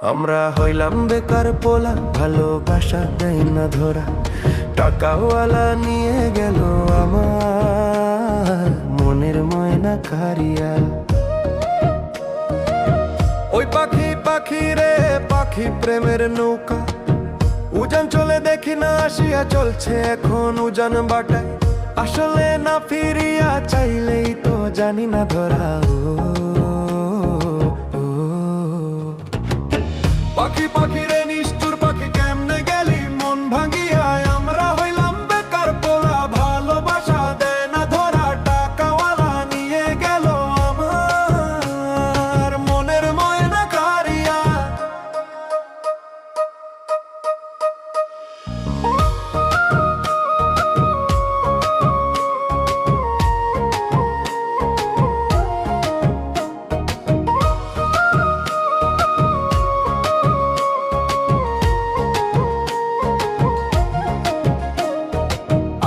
আমরা হইলাম বেকার পোলা, ভালোবাসা দেয় না ধরা। টাকাওয়ালা নিয়ে গেল আমার মনের ময়না কারিয়া। ওই পাখি পাখি রে পাখি প্রেমের নৌকা, উজান চলে দেখি না আসিয়া চলছে এখন উজান বাটায়। আসলে না ফিরিয়া চাইলেই তো জানি না ধরা। পাখি পাখি রে নিষ্ঠুর পাখি কেমনে গেলি মন ভাঙিয়া। আমরা হইলাম বেকার পোলা, ভালোবাসা দেয় না ধরা। টাকাওয়ালা নিয়ে গেল আমার মনের ময়না কারিয়া।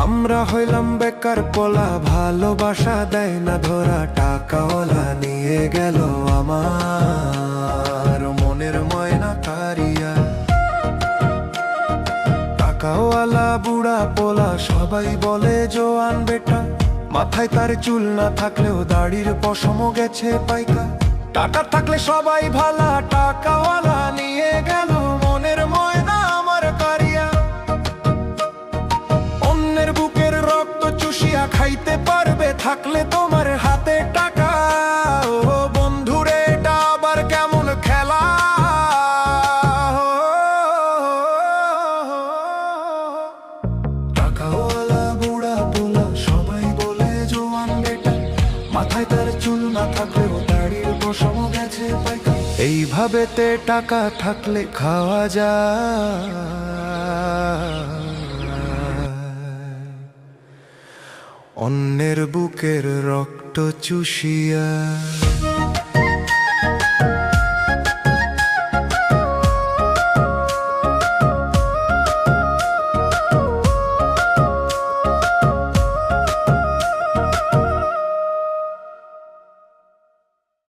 আমরা হইলাম বেকার পোলা, ভালোবাসা দেয় না ধরা। টাকাওয়ালা নিয়ে গেল আমার মনের ময়না কারিয়া। টাকাওয়ালা বুড়া পোলা সবাই বলে জোয়ান বেটা, মাথায় তার চুল না থাকলেও দাড়ির পশম গেছে পাইকা। টাকা থাকলে সবাই ভালা, টাকাওয়ালা নিয়ে গেল মনের ময়না আমার কারিয়া। অন্যের বুকের রক্ত চুষিয়া খাইতে পারবে থাকলে তোমার হাতে টাকা। ও বন্ধুরে এটা আবার কেমন খেলা। টাকাওয়ালা বুড়া পোলা সবাই বলে জোয়ান বেটা, মাথায় তার চুল না থাকলেও দাড়ির পশম গেছে পাইকা। এইভাবেতে টাকা থাকলে খাওয়া যায় অন্যের বুকের রক্ত চুষিয়া।